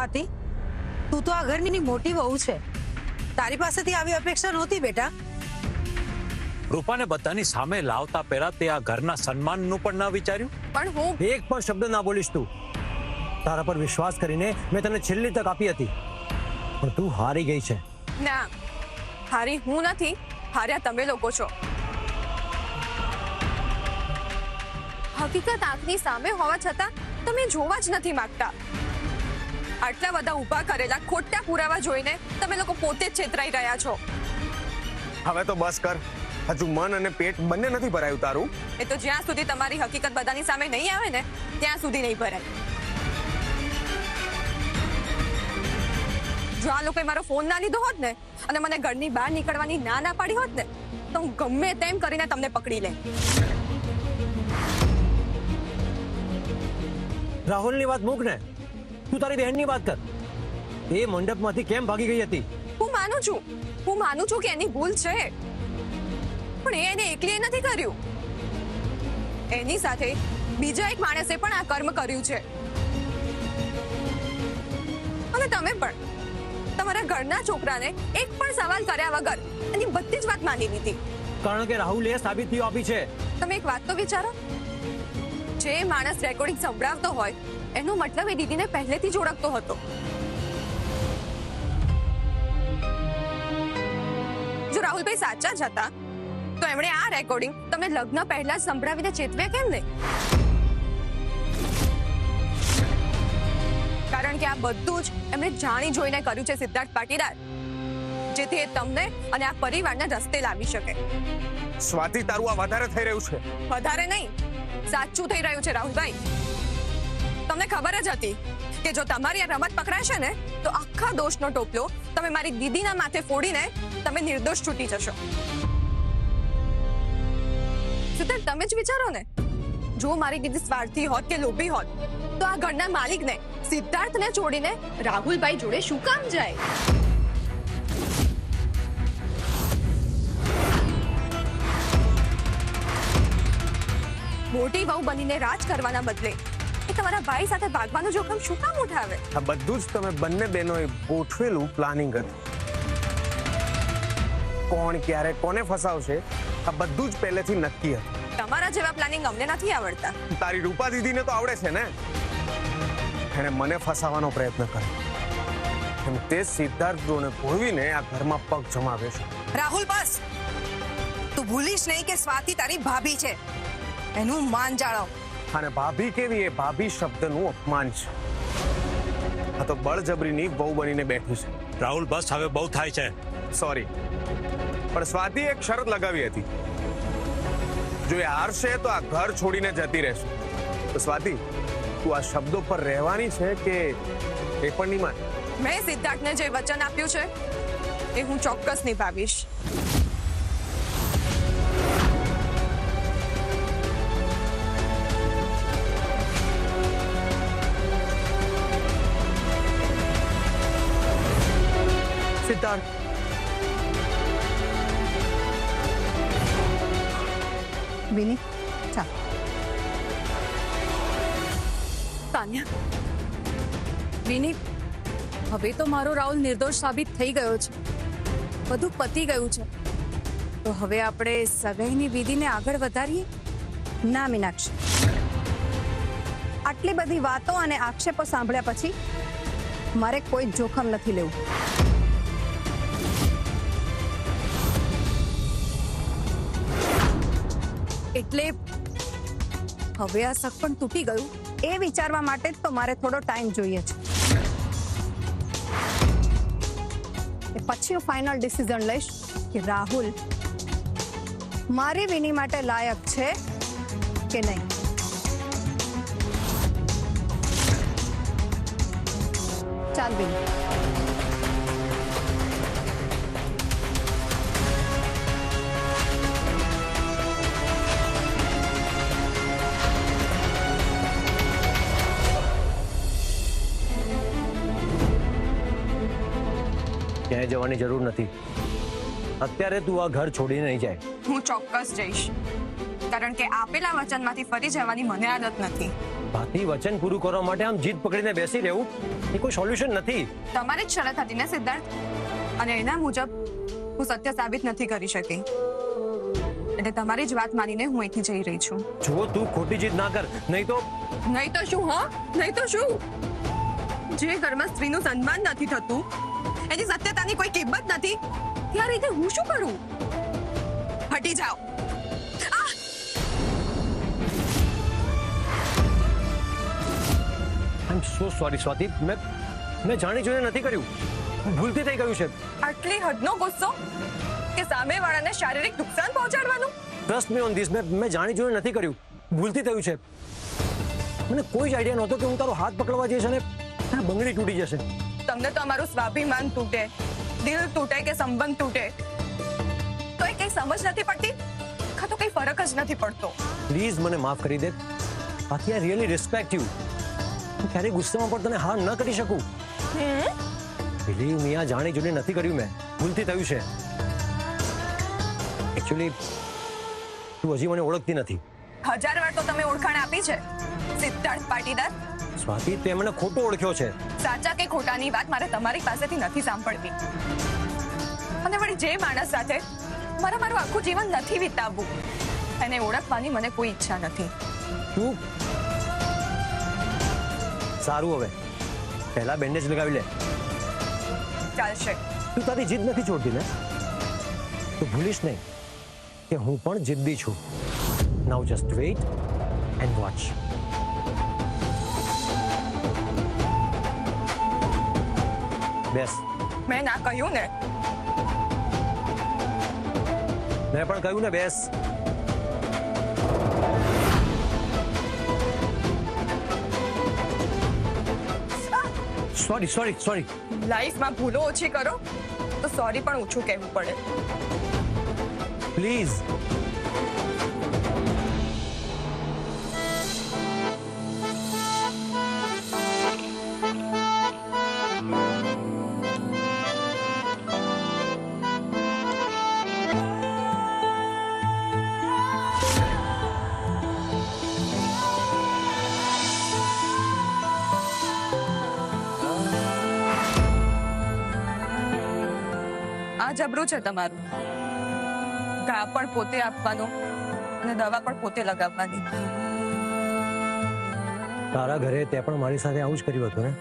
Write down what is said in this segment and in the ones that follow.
સ્વાતિ, તું તો આ ઘરની મોટી વહુ છે, તારી પાસેથી આવી અપેક્ષા નહોતી બેટા. રૂપાને બધાની સામે લાવતા પહેલા તે આ ઘરના સન્માનનું પણ ન વિચાર્યું? પણ હું એક પણ શબ્દ ના બોલીશ તું. તારા પર વિશ્વાસ કરીને મેં તને છેલ્લી તક આપી હતી, પણ તું હારી ગઈ છે. ના, હારી હું નથી, હાર્યા તમે લોકો છો. હકીકત આંખની સામે હોવા છતાં તમે જોવા જ નથી માંગતા. આટલા બધા ઊભા કરેલા ખોટા પુરાવા જોઈને તમે લોકો પોતે જ છેતરાઈ રહ્યા છો. હવે તો બસ કર. હજુ મન અને પેટ બંને નથી ભરાયું તારું. એ તો જ્યાં સુધી તમારી હકીકત બધાની સામે નહીં આવે ને ત્યાં સુધી નહીં ભરાય. જો આ લોકોએ મારો ફોન ના લીધો હોત ને અને મને ઘરની બહાર નીકળવાની ના પાડી હોત ને તો હું ગમે તેમ કરીને તમને પકડી લે. રાહુલની વાત મૂક ને, તું તારી બહેનની વાત કર. એ મંડપમાંથી કેમ ભાગી ગઈ હતી? હું માનું છું કે એની ભૂલ છે, પણ એને એકલી નથી કર્યું. એની સાથે બીજા એક માણસે પણ આ કર્મ કર્યું છે. અને તમે પણ તમારા ઘરના છોકરાને એક પણ સવાલ કર્યા વગર એની બધી જ વાત માની લીધી. કારણ કે રાહુલે સાબિતીઓ આપી છે. તમે એક વાત તો વિચારો, જે માણસ રેકોર્ડિંગ સંભળાવતો હોય એનો મતલબ એ દીદીને પહેલેથી જ ઓળખતો હતો. જો રાહુલભાઈ સાચા જ હતા તો એમણે આ રેકોર્ડિંગ તમને લગ્ન પહેલા જ સંભળાવીને ચેતવ્યા કેમ નહીં? કારણ કે આ બધું જ એમણે જાણી જોઈને કર્યું છે સિદ્ધાર્થ પાટીદાર, જેથી એ તમને અને આ પરિવારને રસ્તે લાવી શકે. સ્વાતિ, તારું આ વધારે થઈ રહ્યું છે. વધારે નહીં, સાચું થઈ રહ્યું છે રાહુલભાઈ. તમને ખબર જ હતી કે જો તમારી આ રમત પકડાશે ને તો આખા દોષનો ટોપલો તમે મારી દીદીના માથે ફોડીને તમે નિર્દોષ છૂટી જશો. સિદ્ધાર્થ, તમે જ વિચારો ને, જો મારી દીદી સ્વાર્થી હોત કે લોભી હોત તો આ ઘરના માલિકને સિદ્ધાર્થને છોડીને રાહુલભાઈ જોડે શું કામ જાય? મોટી વહુ બનીને રાજ કરવાના બદલે એ તમારા ભાઈ સાથે ભાગવાનું જોખમ શું કામ ઉઠાવે? આ બધું જ તમે બંને બહેનોએ ગોઠવેલું પ્લાનિંગ હતું. કોણ ક્યારે કોને ફસાવશે આ બધું જ પહેલેથી નક્કી હતું. તમારા જેવા પ્લાનિંગ અમને નથી આવડતા. તારી રૂપા દીદીને તો આવડે છે ને. એણે મને ફસાવવાનો પ્રયત્ન કર્યો. એમ તે સિદ્ધાર્થ જોને ભોળવીને આ ઘરમાં પગ જમાવ્યો છે. રાહુલ, બસ. તું ભૂલીશ નહીં કે સ્વાતિ તારી ભાભી છે, એનું માન જાળવ. અને ભાભી કેવી, એ ભાભી શબ્દનું અપમાન છે. આ તો બળજબરીની વહુ બનીને બેઠી છે. રાહુલ, બસ હવે બહુ થાય છે. સોરી, પણ સ્વાતિ એક શરત લગાવી હતી. જો એ હારશે તો આ ઘર છોડીને જતી રહેશે. તો સ્વાતિ, તું આ શબ્દો પર રહેવાની છે કે એ પણ નહીં માન? મેં સિદ્ધાર્થને જે વચન આપ્યું છે એ હું ચોક્કસ નિભાવીશ. સિદ્ધાર્થ, વિની, ચાલ. તાન્યા, વિની, હવે તો મારો રાહુલ નિર્દોષ સાબિત થઈ ગયો છે, બધું પતી ગયું છે. તો હવે આપણે સગાઈની વિધિને આગળ વધારીએ? ના મીનાક્ષી, આટલી બધી વાતો અને આક્ષેપો સાંભળ્યા પછી મારે કોઈ જોખમ નથી લેવું. એટલે હવે આ શક પણ તૂટી ગયું? એ વિચારવા માટે જ તો મારે થોડો ટાઈમ જોઈએ છે. પછી હું ફાઇનલ ડિસિઝન લઈશ કે રાહુલ મારી વિની માટે લાયક છે કે નહીં. ચાલ વિની. ક્યાંય જવાની જરૂર નથી. અત્યારે તું આ ઘર છોડીને નહીં જાય. હું ચોક્કસ જઈશ, કારણ કે આપેલા વચનમાંથી ફરી જવાની મને આદત નથી. સ્વાતિ, વચન પૂરું કરવા માટે આમ જીદ પકડીને બેસી રહેવું એ કોઈ સોલ્યુશન નથી. તમારી જ શરત હતી ને સિદ્ધાર્થ, અને એના મુજબ હું સત્ય સાબિત નથી કરી શકી, એટલે તમારી જ વાત માનીને હું અહીંથી જઈ રહી છું. જો તું ખોટી જીદ ના કર, નહીં તો નહીં તો શું? હા, નહીં તો શું? જે ઘરમાં સ્ત્રીનું સન્માન નથી થતું, એની સત્યતાની કોઈ કિંમત નથી, ત્યાં રીતે હું શું કરું? હટી જાઓ. આઈ એમ સો સોરી સ્વાતિ, મેં જાણી જોઈને નથી કર્યું, ભૂલથી થઈ ગયું છે. આટલી હદનો ગુસ્સો કે સામેવાળાને શારીરિક નુકસાન પહોંચાડવાનું? ટ્રસ્ટ મી ઓન ધીસ, મેં જાણી જોઈને નથી કર્યું, ભૂલથી થયું છે. મને કોઈ જ આઈડિયા નહોતો કે હું તારો હાથ પકડવા જઈશ અને તારી બંગડી તૂટી જશે. તમને તો અમારું સ્વાભિમાન તૂટે, દિલ તૂટે કે સંબંધ તૂટે, તો એ કઈ સમજ નથી પડતી, કાં તો કઈ ફરક જ નથી પડતો. પ્લીઝ મને માફ કરી દે. બાકી આઈ રિયલી રિસ્પેક્ટ યુ. હું ક્યારેય ગુસ્સામાં પણ તને હા ન કરી શકું. બિલીવ મી, આ જાણી જોઈને નથી કર્યું મેં, ભૂલથી થયું છે. એકચ્યુઅલી તું હજી મને ઓળખતી નથી. 1000 વાર તો તમે ઓળખાણ આપી છે, સિદ્ધાર્થ પાટીદાર. સ્વાતિ, તે મને ખોટો ઓળખ્યો છે. સાચા કે ખોટાની વાત મારે તમારી પાસેથી નથી સાંભળવી. અને વળી જે માણસ સાથે મારું આખું જીવન નથી વિતાવવું, એને ઓળખવાની મને કોઈ ઈચ્છા નથી. તું સારું, હવે પહેલા બેન્ડેજ લગાવી લે. ચાલશે. તું તારી જીદ નથી છોડતી ને? તું ભૂલીશ નહીં કે હું પણ જિદ્દી છું. નાઉ જસ્ટ વેઇટ એન્ડ વોચ. બેસ. મેં ના કહ્યું ને? મેં પણ કહ્યું ને, બેસ. Sorry sorry sorry. લાઈફમાં ભૂલો ઓછી કરો તો સોરી પણ ઓછું કહેવું પડે. પ્લીઝ. આ જબરું છે તમારું. ઘા પણ પોતે આપવાનો અને દવા પણ પોતે લગાવવાની. તારા ઘરે તે પણ મારી સાથે આવું જ કર્યું હતું ને?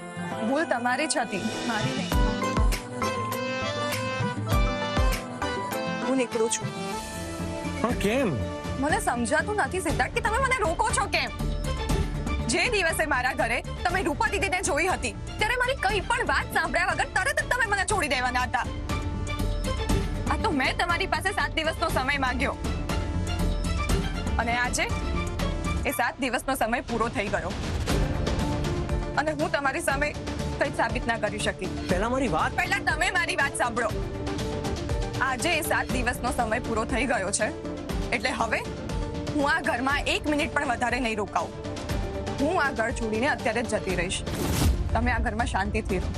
ભૂલ તમારી જ હતી, મારી નહીં. હું નીકળું છું. પણ કેમ? મને સમજાતું નથી સિદ્ધાર્થ કે તમે મને રોકો છો કેમ? જે દિવસે મારા ઘરે તમે રૂપા દીદીને જોઈ હતી, ત્યારે મારી કઈ પણ વાત સાંભળ્યા વગર તરત જ તમે મને છોડી દેવાના હતા. આ તો મેં તમારી પાસે 7 દિવસનો સમય માંગ્યો, અને આજે એ 7 દિવસનો સમય પૂરો થઈ ગયો, અને હું તમારી સામે કંઈ સાબિત ના કરી શકી. પહેલા મારી વાત. પહેલા તમે મારી વાત સાંભળો. આજે એ 7 દિવસનો સમય પૂરો થઈ ગયો છે, એટલે હવે હું આ ઘરમાં 1 મિનિટ પણ વધારે નહીં રોકાઉં. હું આ ઘર છોડીને અત્યારે જ જતી રહીશ. તમે આ ઘરમાં શાંતિથી રહો.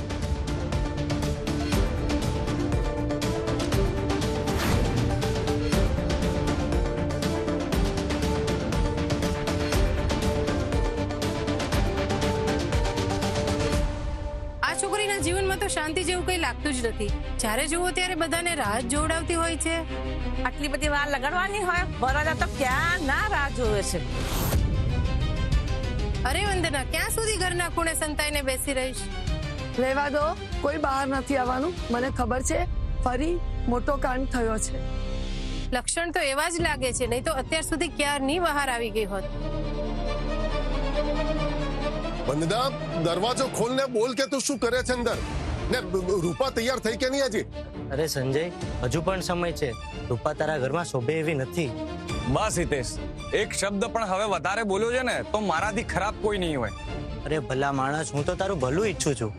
છોકરીના જીવનમાં તો શાંતિ જેવું કઈ લાગતું જ નથી. જ્યારે જુઓ ત્યારે બધાને રાહ જોડાવતી હોય છે. આટલી બધી વાર લગાડવાની હોય, બરાબર તો ક્યાં ના રાહ જોવે છે. અરે વંદના, ક્યાં સુધી ઘરના ખૂણે સંતાઈને બેસી રહીશ? રહેવા દો, કોઈ બહાર નથી આવવાનું. મને ખબર છે ફરી મોટો કાંડ થયો છે. લક્ષણ તો એવા જ લાગે છે, નહીં તો અત્યાર સુધી ક્યારની બહાર આવી ગઈ હોત. વંદના, દરવાજો ખોલને બોલ કે તું શું કરે છે અંદર. ને રૂપા તૈયાર થઈ કે નહીં હજી? અરે સંજય, હજુ પણ સમય છે. રૂપા તારા ઘરમાં શોભે એવી નથી. બસ હિતેશ, એક શબ્દ પણ હવે વધારે બોલ્યો છે ને તો મારાથી ખરાબ કોઈ નહીં હોય. અરે ભલા માણસ, હું તો તારું ભલું ઈચ્છું છું.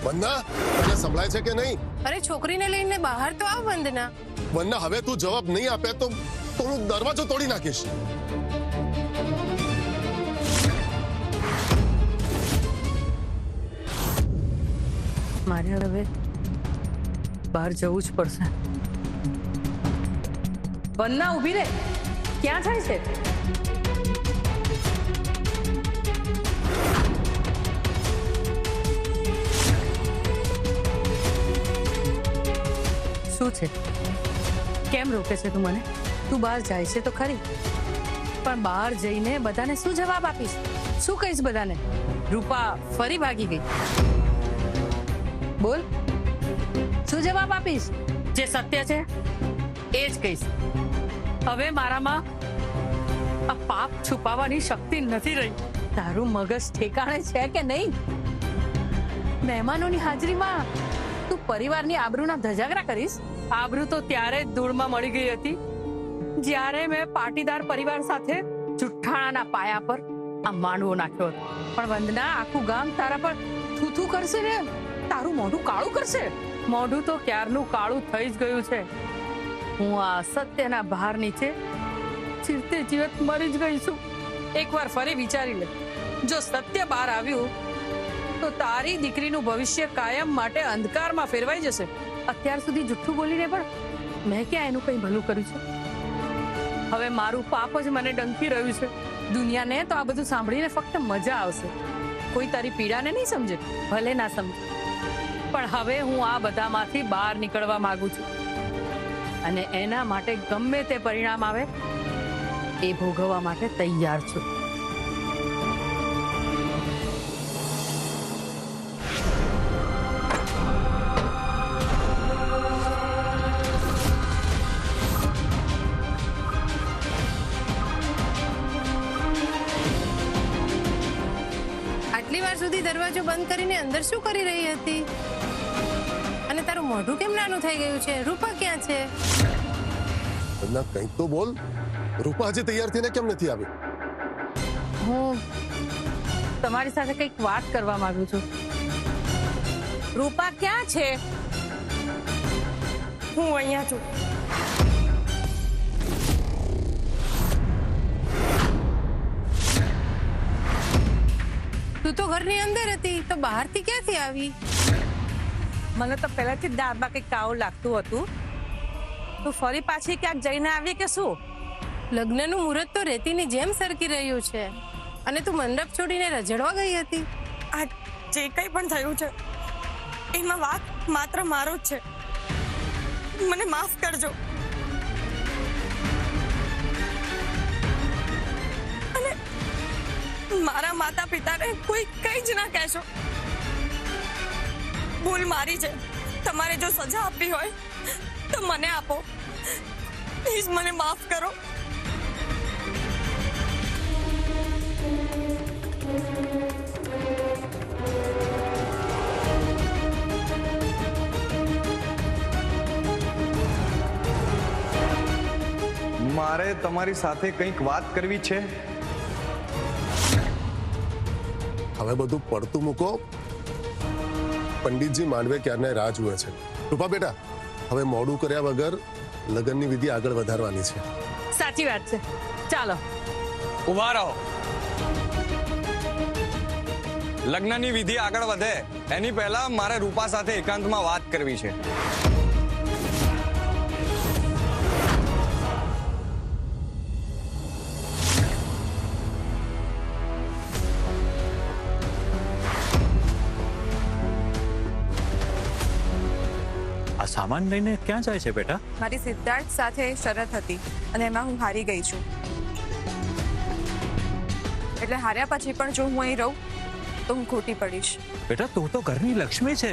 વંદના, તને સંભળાય છે કે નહીં? અરે છોકરીને લઈને બહાર તો આવ વંદના. વંદના, હવે તું જવાબ નહીં આપે તો હું દરવાજો તોડી નાખીશ. મારે હવે બહાર જવું જ પડશે. વંદના, ઊભી રે. ક્યાં જાય છે? શું છે? કેમ રોકે છે તું મને? તું બહાર જાય છે તો ખરી, પણ બહાર જઈને બધાને શું જવાબ આપીશ? શું કહીશ બધાને? રૂપા ફરી ભાગી ગઈ. બોલ, શું જવાબ આપીશ? જે સત્ય છે એ જ કહીશ. હવે મારામાં આ પાપ છુપાવવાની શક્તિ નથી રહી. તારું મગજ ઠેકાણે છે કે નહીં? મહેમાનોની હાજરીમાં તું પરિવારની આબરૂના ધજાગરા કરીશ? આબરૂ તો ત્યારે જ ધૂળમાં મળી ગઈ હતી જ્યારે મેં પાટીદાર પરિવાર સાથે જુઠ્ઠાણાના પાયા પર આ માંડવો નાખ્યો હતો. પણ વંદના, આખું ગામ તારા પર થૂથું કરશે ને, તારું મોઢું કાળું કરશે. મોઢું તો ક્યારનું કાળું થઈ જ ગયું છે. હું આ સત્યના ભાર નીચે જીવતે જીવત મરી જ ગઈ છું. એકવાર ફરી વિચારી લે, જો સત્ય બહાર આવ્યું તો તારી દીકરીનું ભવિષ્ય કાયમ માટે અંધકારમાં ફેરવાઈ જશે. અત્યાર સુધી જુઠ્ઠું બોલીને પણ મેં ક્યાં એનું કંઈ ભલું કર્યું છે? હવે મારું પાપ જ મને ડંકી રહ્યું છે. દુનિયાને તો આ બધું સાંભળીને ફક્ત મજા આવશે. કોઈ તારી પીડાને નહીં સમજે, ભલે ના સમજે, પણ હવે હું આ બધામાંથી બહાર નીકળવા માંગુ છું અને એના માટે ગમે તે પરિણામ આવે એ ભોગવવા માટે તૈયાર છું. આટલી વાર સુધી દરવાજો બંધ કરીને અંદર શું કરી રહી હતી? અને તારું મોઢું કેમ નાનું થઈ ગયું છે? રૂપા ક્યાં છે? વંદના, કંઈક તો બોલ. રૂપા હજી તૈયાર થઈને કેમ નથી આવી? હું તમારી સાથે કંઈક વાત કરવા માંગુ છું. રૂપા ક્યાં છે? હું અહીંયા છું. તું તો ઘરની અંદર હતી, તો બહારથી ક્યાંથી આવી? મને તો પહેલાથી જ દાળમાં કંઈક કાળું લાગતું હતું. તું ફરી પાછી ક્યાંક જઈને આવી કે શું? લગ્નનું મુહૂર્ત તો રેતીની જેમ સરકી રહ્યું છે અને તું મંડપ છોડીને રજડવા ગઈ હતી. આ જે કંઈ પણ થયું છે એમાં વાંક માત્ર મારો જ છે. મને માફ કરજો. અને મારા માતા પિતાને કોઈ કંઈ જ ના કહેશો. ભૂલ મારી છે. તમારે જો સજા આપવી હોય તો મને આપો. પ્લીઝ મને માફ કરો. મારે તમારી સાથે કંઈક વાત કરવી છે. હવે બધું પડતું મૂકો. પંડિતજી માંડવે ક્યારને રાહ જુએ છે. રૂપા બેટા, હવે મોડું કર્યા વગર લગ્નની વિધિ આગળ વધારવાની છે. સાચી વાત છે. ચાલો ઉભા રહો. લગ્નની વિધિ આગળ વધે એની પહેલા મારે રૂપા સાથે એકાંતમાં વાત કરવી છે. આ સામાન લઈને ક્યાં જાય છે બેટા? મારી સિદ્ધાર્થ સાથે શરત હતી અને એમાં હું હારી ગઈ છું. એટલે હાર્યા પછી પણ જો હું અહીં રહું તો હું ખોટી પડીશ. બેટા, તું તો ઘરની લક્ષ્મી છે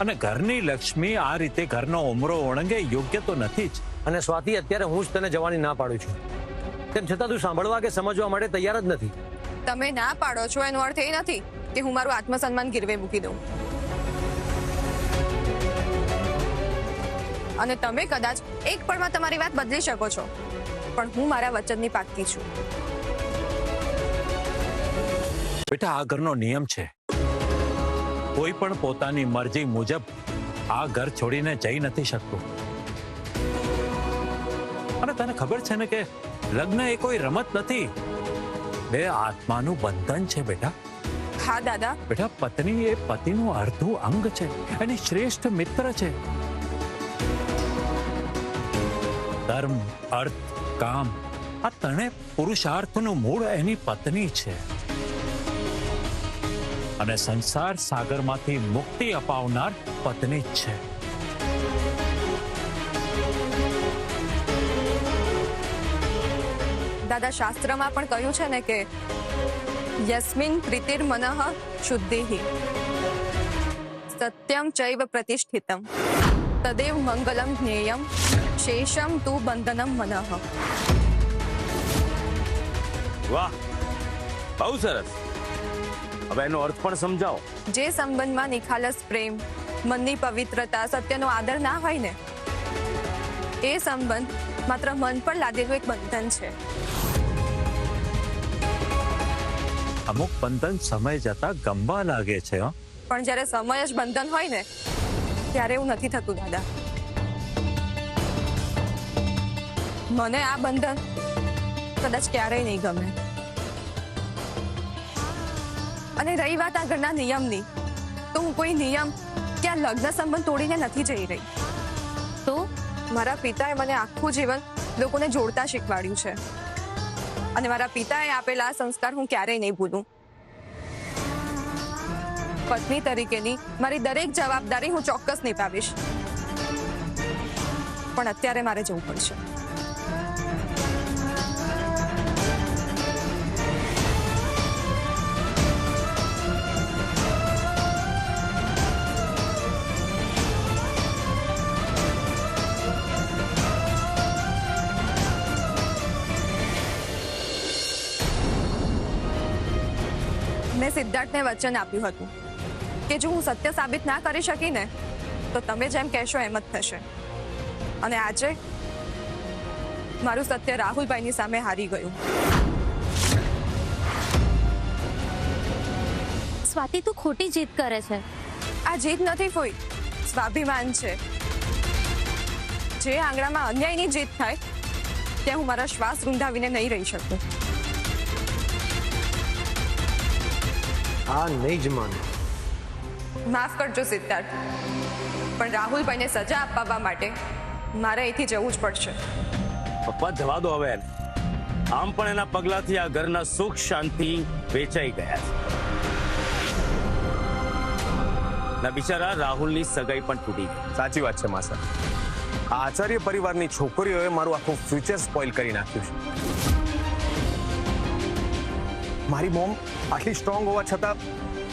અને ઘરની લક્ષ્મી આ રીતે ઘરનો ઉમરો ઓળંગે યોગ્ય તો નથી જ. અને સ્વાતિ, અત્યારે હું જ તને જવાની ના પાડું છું, તેમ છતાં તું સાંભળવા કે સમજવા માટે તૈયાર જ નથી. તમે ના પાડો છો એનો અર્થ એ નથી કે હું મારું આત્મસન્માન ગીરવે મૂકી દઉં. અને તમે કદાચ એક પળમાં તમારી વાત બદલી શકો છો, પણ હું મારા વચનની પાક્કી છું. બેટા, આ ઘરનો નિયમ છે, કોઈ પણ પોતાની મરજી મુજબ આ ઘર છોડીને જઈ નથી શકતું. અને તને ખબર છે ને કે લગ્ન એ કોઈ રમત નથી, બે આત્માનું બંધન છે બેટા. હા દાદા. બેટા, પત્ની એ પતિનું અર્ધું અંગ છે, એની શ્રેષ્ઠ મિત્ર છે. ધર્મ, અર્થ, કામ આ ત્રણે પુરુષાર્થનું મૂળ એની પત્ની છે. અને સંસાર સાગરમાંથી મુક્તિ અપાવનાર પત્ની જ છે. દાદા શાસ્ત્રમાં પણ કહ્યું છે ને કે યસ્મિન પ્રીતિર મનઃ શુદ્ધિ સત્યમ ચૈવ પ્રતિષ્ઠિતમ તદેવ મંગલમ જ્ઞેયમ શેષમ તુ બંધનમ મનઃ. વાહ, બહુ સરસ. હવે એનો અર્થ પણ સમજાવો. જે સંબંધમાં નિખાલસ પ્રેમ, મનની પવિત્રતા, સત્યનો આદર ના હોય ને, એ સંબંધ માત્ર મન પર લાદેલું એક બંધન છે. અમુક બંધન સમય જતા ગમવા લાગે છે. પણ જ્યારે સમય જ બંધન હોય ને, ત્યારે એવું નથી થતું દાદા. મને આ બંધન કદાચ ક્યારેય નહીં ગમે. અને રહી વાત આ ઘરના નિયમની, તો હું કોઈ નિયમ કે આ લગ્ન સંબંધ તોડીને નથી જઈ રહી. તો મારા પિતાએ મને આખું જીવન લોકોને જોડતા શીખવાડ્યું છે, અને મારા પિતાએ આપેલા આ સંસ્કાર હું ક્યારેય નહીં ભૂલું. પત્ની તરીકેની મારી દરેક જવાબદારી હું ચોક્કસ નિભાવીશ. પણ અત્યારે મારે જવું પડશે. મેં સિદ્ધાર્થને વચન આપ્યું હતું કે જો હું સત્ય સાબિત ના કરી શકી ને, તો તમે જેમ કહેશો એમ જ થશે. અને આજે મારું સત્ય રાહુલભાઈની સામે હારી ગયું. સ્વાતિ, તું ખોટી જીદ કરે છે. આ જીદ નથી કોઈ, સ્વાભિમાન છે. જે આંગણામાં અન્યાયની જીદ થાય, ત્યાં હું મારા શ્વાસ રૂંધાવીને નહીં રહી શકું. આ નહીં જ માને. માફ કરજો સિદ્ધાર્થ, પણ રાહુલભાઈને સજા અપાવવા માટે મારે અહીંથી જવું જ પડશે. પપ્પા, જવા દો હવે એને. આમ પણ એના પગલાથી આ ઘરના સુખ શાંતિ વેચાઈ ગયા છે. ના બિચારા રાહુલની સગાઈ પણ તૂટી ગઈ. સાચી વાત છે માસા. આ આચાર્ય પરિવારની છોકરીઓએ મારું આખું ફ્યુચર સ્પોઇલ કરી નાખ્યું છે. મારી મોમ આટલી સ્ટ્રોંગ હોવા છતાં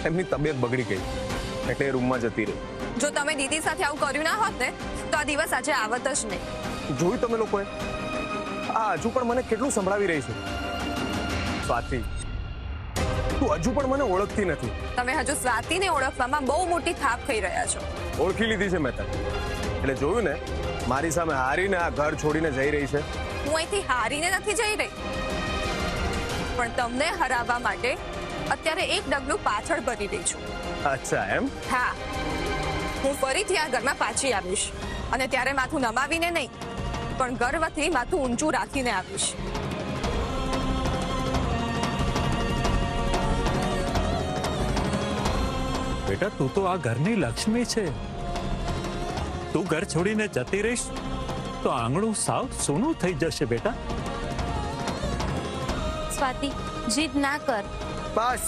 એમની તબિયત બગડી ગઈ, એટલે એ રૂમમાં જતી રહી. જો તમે દીદી સાથે આવું કર્યું ના હોત ને, તો આ દિવસ આજે આવત જ નહીં. જોયું તમે લોકોએ? આ હજુ પણ મને કેટલું સંભળાવી રહી છે. સ્વાતિ, તું હજુ પણ મને ઓળખતી નથી. તમે હજુ સ્વાતિને ઓળખવામાં બહુ મોટી થાપ ખાઈ રહ્યા છો. ઓળખી લીધી છે મેં તને. એટલે જોયું ને, મારી સામે હારીને આ ઘર છોડીને જઈ રહી છે. હું અહીંથી હારીને નથી જઈ રહી, પણ તમને હરાવવા માટે અત્યારે એક ડગલું પાછળ ભરી રહી છું. અચ્છા, એમ? હા, હું ફરીથી આ ઘરમાં પાછી આવીશ, અને ત્યારે માથું નમાવીને નહીં, પણ ગર્વથી માથું ઊંચું રાખીને આવીશ. બેટા, તું તો આ ઘરની લક્ષ્મી છે. તું ઘર છોડીને જતી રહીશ તો આંગણું સાવ સોનું થઈ જશે બેટા. સ્વાતિ, જીદ ના કર. બસ.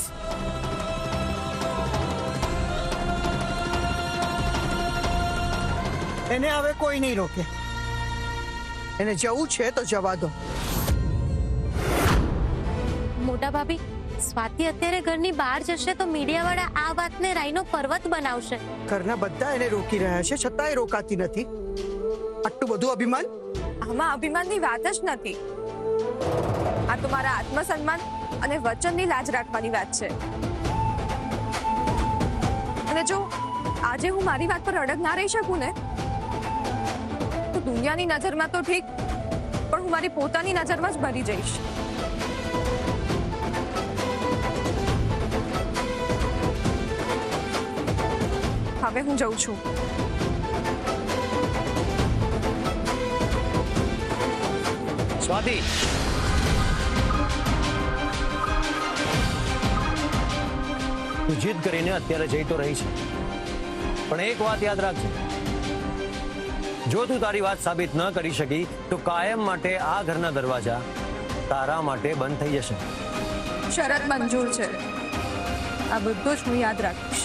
એને હવે કોઈ નહીં રોકે. એને જવું છે તો જવા દો. મોટા ભાભી, સ્વાતિ અત્યારે ઘરની બહાર જશે તો મીડિયાવાળા આ વાતને રાઈનો પર્વત બનાવશે. ઘરના બધા એને રોકી રહ્યા છે, છતાંય રોકાતી નથી. આટલું બધું અભિમાન? આમાં અભિમાનની વાત જ નથી. આ તો મારા આત્મસન્માન અને વચનની લાજ રાખવાની વાત છે. અને જો આજે હું મારી વાત પર અડગ ના રહી શકું ને, તો દુનિયાની નજરમાં તો ઠીક, પણ હું મારી પોતાની નજરમાં જ ભરી જઈશ. હવે હું જઉં છું. સ્વાતિ, તું જીદ કરીને અત્યારે જઈ તો રહી છે, પણ એક વાત યાદ રાખજે. જો તું તારી વાત સાબિત ન કરી શકી તો કાયમ માટે આ ઘરના દરવાજા તારા માટે બંધ થઈ જશે. શરત મંજૂર છે. આ બધું જ હું યાદ રાખીશ.